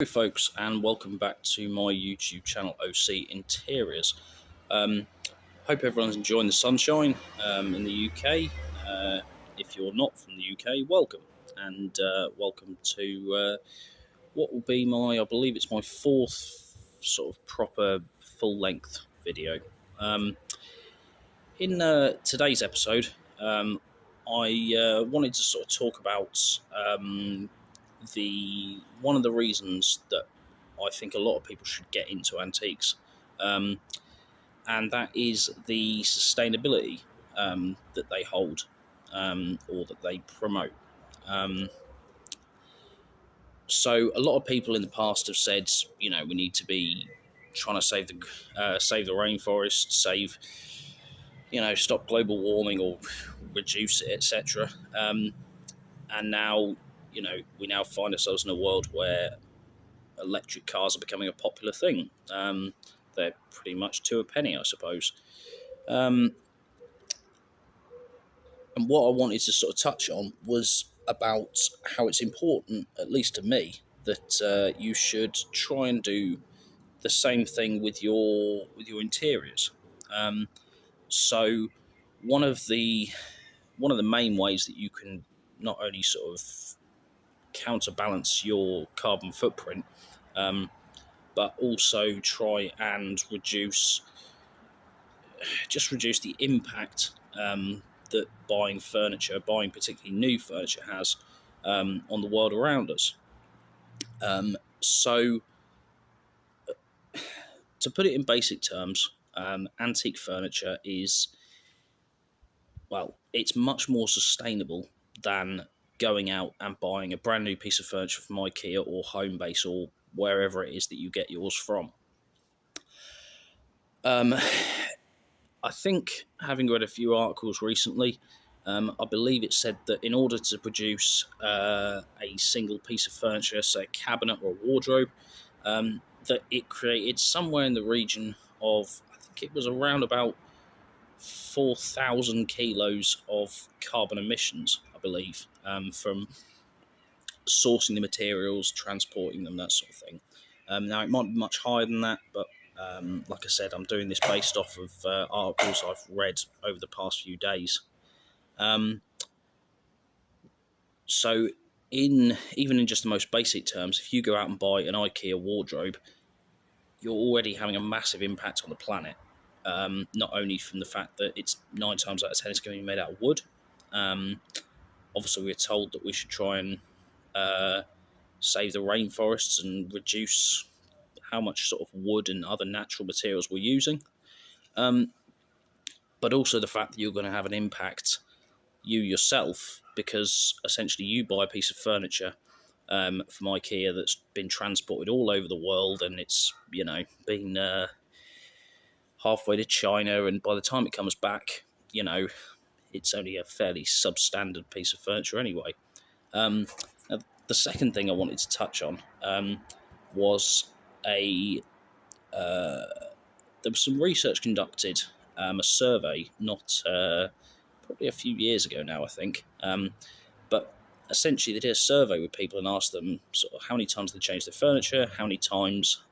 Hey folks, and welcome back to my YouTube channel OC Interiors. Um, Hope everyone's enjoying the sunshine in the UK. If you're not from the UK, welcome, and welcome to what will be I believe it's my fourth sort of proper full-length video. In today's episode, I wanted to sort of talk about the one of the reasons that I think a lot of people should get into antiques, um, and that is the sustainability that they hold or that they promote. Um, so a lot of people in the past have said, we need to be trying to save the rainforest, stop global warming or reduce it, etc. And now, we now find ourselves in a world where electric cars are becoming a popular thing. They're pretty much to a penny, I suppose. And what I wanted to sort of touch on was about how it's important, at least to me, that you should try and do the same thing with your interiors. So one of the main ways that you can not only sort of counterbalance your carbon footprint, but also try and reduce the impact that buying particularly new furniture, has on the world around us. So, to put it in basic terms, antique furniture is, well, it's much more sustainable than going out and buying a brand new piece of furniture from IKEA or Homebase or wherever it is that you get yours from. I think, having read a few articles recently, I believe it said that in order to produce a single piece of furniture, say a cabinet or a wardrobe, that it created somewhere in the region of, I think it was around about 4,000 kilos of carbon emissions, I believe, from sourcing the materials, transporting them, that sort of thing. Now, it might be much higher than that, but like I said, I'm doing this based off of articles I've read over the past few days. So, even in just the most basic terms, if you go out and buy an IKEA wardrobe, you're already having a massive impact on the planet. Not only from the fact that it's 9 times out of 10 it's going to be made out of wood. Obviously, we're told that we should try and save the rainforests and reduce how much sort of wood and other natural materials we're using. But also the fact that you're going to have an impact, you yourself, because essentially you buy a piece of furniture from IKEA that's been transported all over the world, and it's, been halfway to China, and by the time it comes back, it's only a fairly substandard piece of furniture anyway. The second thing I wanted to touch on was there was some research conducted, a survey, not probably a few years ago now, I think. But essentially, they did a survey with people and asked them sort of how many times they changed their furniture, how many times,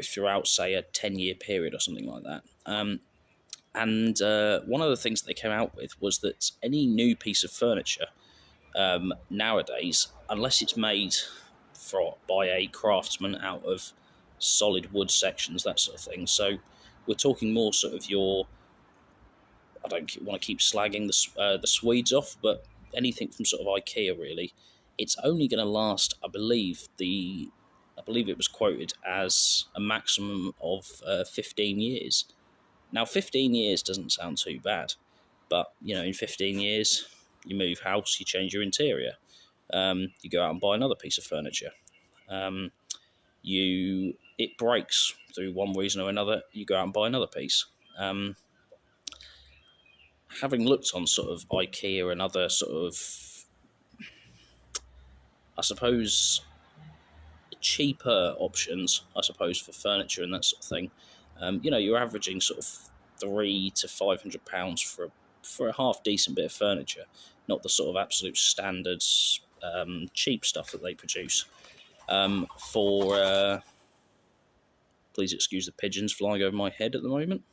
throughout, say, a 10-year period or something like that. And one of the things that they came out with was that any new piece of furniture nowadays, unless it's made by a craftsman out of solid wood sections, that sort of thing. So we're talking more sort of I don't want to keep slagging the Swedes off, but anything from sort of IKEA, really, it's only going to last, I believe it was quoted as a maximum of 15 years. Now, 15 years doesn't sound too bad, but, in 15 years, you move house, you change your interior, you go out and buy another piece of furniture. It breaks through one reason or another, you go out and buy another piece. Having looked on sort of IKEA and other sort of, I suppose, cheaper options, for furniture and that sort of thing, you're averaging sort of £300 to £500 for a half decent bit of furniture, not the sort of absolute standards cheap stuff that they produce for. Please excuse the pigeons flying over my head at the moment.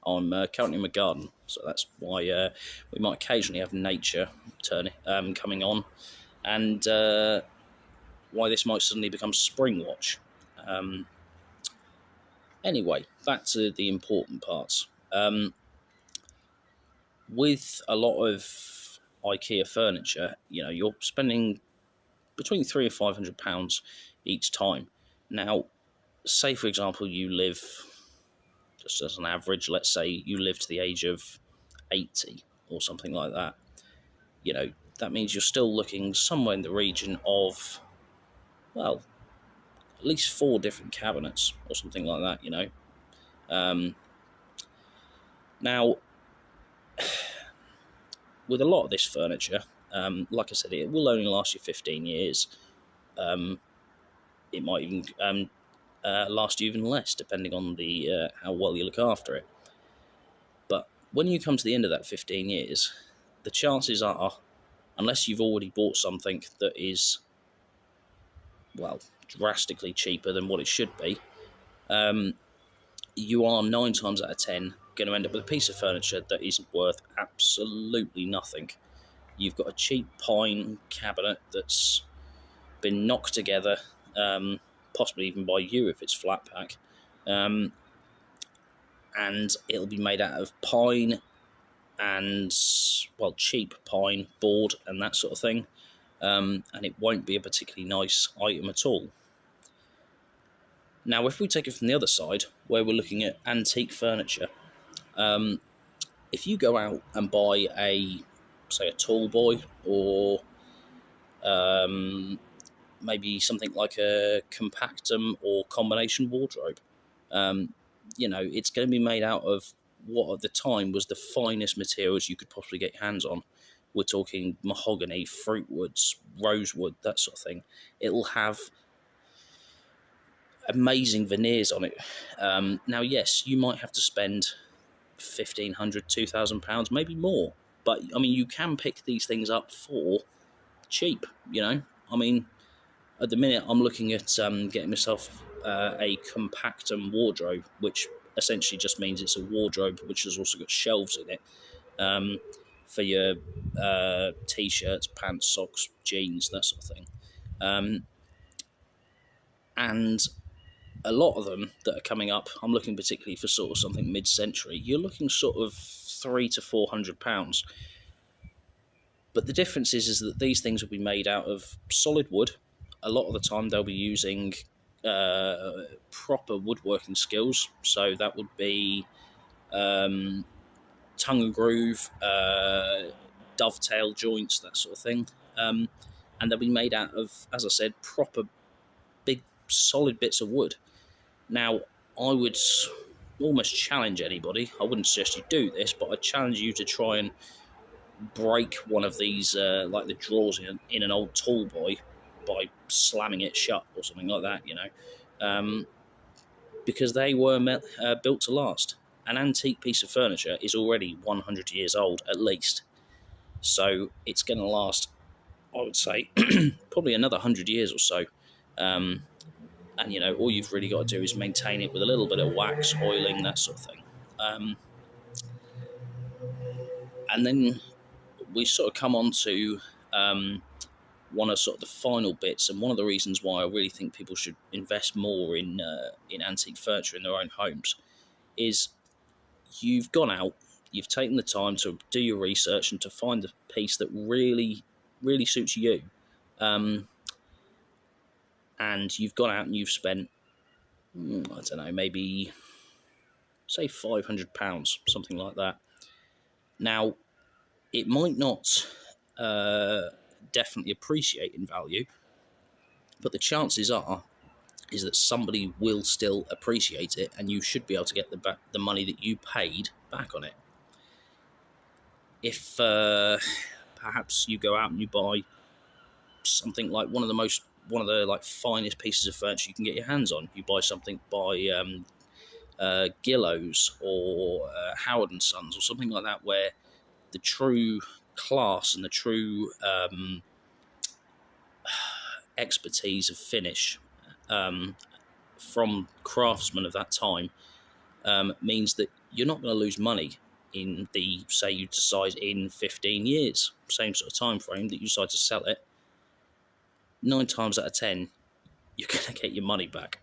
I'm currently in my garden, so that's why we might occasionally have nature coming on, and why this might suddenly become spring watch. Um, anyway, back to the important parts. With a lot of IKEA furniture, you're spending between £300 and £500 each time. Now, say for example, you live, just as an average, let's say you live to the age of 80 or something like that. That means you're still looking somewhere in the region of, well, at least 4 different cabinets or something like that. Now, with a lot of this furniture, like I said, it will only last you 15 years. It might even last you even less, depending on the how well you look after it. But when you come to the end of that 15 years, the chances are, unless you've already bought something that is, well, drastically cheaper than what it should be, you are 9 times out of 10 going to end up with a piece of furniture that isn't worth absolutely nothing. You've got a cheap pine cabinet that's been knocked together, possibly even by you if it's flat pack, and it'll be made out of pine and, well, cheap pine board and that sort of thing, and it won't be a particularly nice item at all. Now, if we take it from the other side, where we're looking at antique furniture, if you go out and buy say a tall boy, or maybe something like a compactum or combination wardrobe, it's going to be made out of what at the time was the finest materials you could possibly get your hands on. We're talking mahogany, fruit woods, rosewood, that sort of thing. It'll have amazing veneers on it. Now, yes, you might have to spend £1,500, £2,000, maybe more. But, I mean, you can pick these things up for cheap, I mean, at the minute, I'm looking at getting myself a compactum wardrobe, which essentially just means it's a wardrobe which has also got shelves in it for your t-shirts, pants, socks, jeans, that sort of thing. And a lot of them that are coming up, I'm looking particularly for sort of something mid-century. You're looking sort of £300 to £400. But the difference is that these things will be made out of solid wood. A lot of the time they'll be using proper woodworking skills. So that would be tongue and groove, dovetail joints, that sort of thing. And they'll be made out of, as I said, proper big solid bits of wood. Now, I would almost challenge anybody, I wouldn't suggest you do this, but I'd challenge you to try and break one of these, like the drawers in an old tall boy, by slamming it shut or something like that, because they were built to last. An antique piece of furniture is already 100 years old at least, so it's going to last, I would say, probably another 100 years or so. And all you've really got to do is maintain it with a little bit of wax, oiling, that sort of thing. And then we sort of come on to one of sort of the final bits, and one of the reasons why I really think people should invest more in antique furniture in their own homes is you've gone out, you've taken the time to do your research and to find the piece that really, really suits you. And you've gone out and you've spent, I don't know, maybe say £500, something like that. Now, it might not definitely appreciate in value, but the chances is that somebody will still appreciate it, and you should be able to get the money that you paid back on it. If perhaps you go out and you buy something like one of the like finest pieces of furniture you can get your hands on, you buy something by Gillows or Howard and Sons or something like that, where the true class and the true expertise of finish um, from craftsmen of that time means that you're not going to lose money in the, say you decide in 15 years, same sort of time frame that you decide to sell it. 9 times out of 10, you're going to get your money back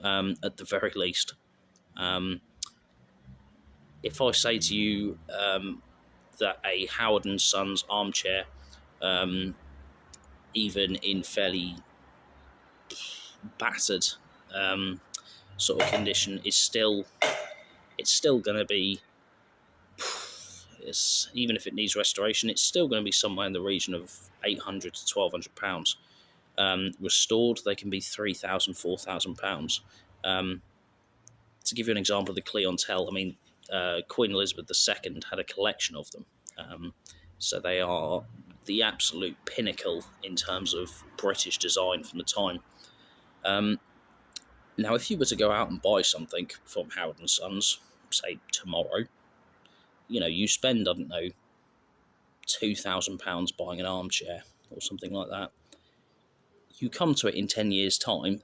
at the very least. If I say to you that a Howard and Sons armchair, um, even in fairly battered sort of condition, is still, it's still going to be, even if it needs restoration, it's still going to be somewhere in the region of £800 to £1,200. Restored, they can be £3,000, £4,000. To give you an example of the clientele, I mean, Queen Elizabeth II had a collection of them. So they are the absolute pinnacle in terms of British design from the time. Now, if you were to go out and buy something from Howard and Sons, say tomorrow, you spend, I don't know, £2,000 buying an armchair or something like that. You come to it in 10 years' time,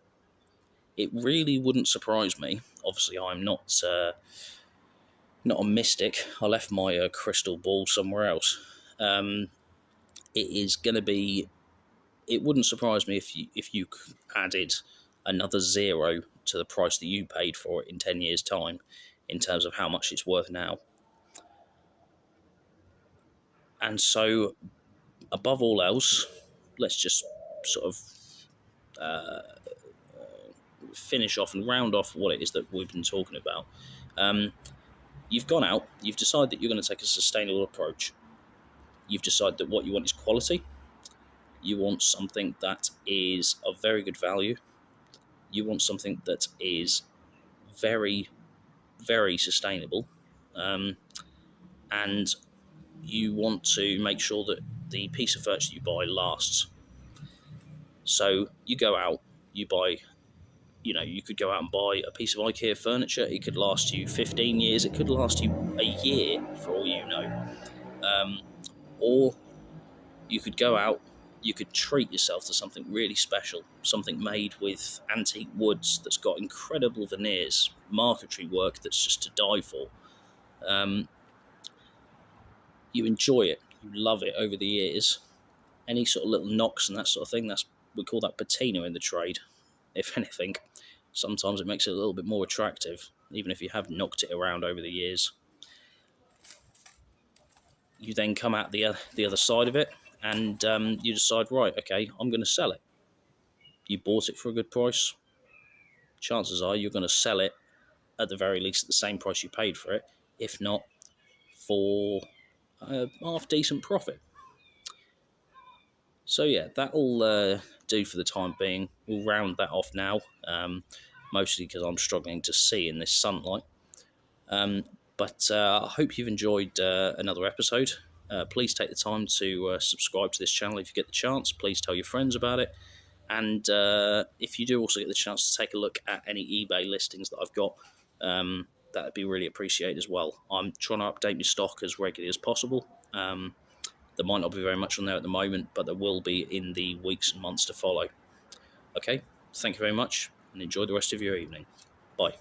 it really wouldn't surprise me. Obviously, I'm not a mystic. I left my crystal ball somewhere else. It is going to be. It wouldn't surprise me if you added another zero to the price that you paid for it in 10 years' time, in terms of how much it's worth now. And so, above all else, let's just sort of finish off and round off what it is that we've been talking about. You've gone out, you've decided that you're going to take a sustainable approach. You've decided that what you want is quality. You want something that is of very good value. You want something that is very, very sustainable. And you want to make sure that the piece of furniture you buy lasts. So you go out, you buy, you could go out and buy a piece of IKEA furniture. It could last you 15 years. It could last you a year, for all you know. Or you could go out, you could treat yourself to something really special, something made with antique woods that's got incredible veneers, marquetry work that's just to die for. You enjoy it, you love it over the years. Any sort of little knocks and that sort of thing, we call that patina in the trade, if anything. Sometimes it makes it a little bit more attractive, even if you have knocked it around over the years. You then come out the other side of it, and you decide, right, okay, I'm going to sell it. You bought it for a good price. Chances are you're going to sell it at the very least at the same price you paid for it, if not for a half decent profit. So yeah, that'll do for the time being. We'll round that off now, mostly because I'm struggling to see in this sunlight. But I hope you've enjoyed another episode. Please take the time to subscribe to this channel if you get the chance. Please tell your friends about it. And if you do also get the chance to take a look at any eBay listings that I've got, that'd be really appreciated as well. I'm trying to update my stock as regularly as possible. There might not be very much on there at the moment, but there will be in the weeks and months to follow. Okay, thank you very much, and enjoy the rest of your evening. Bye.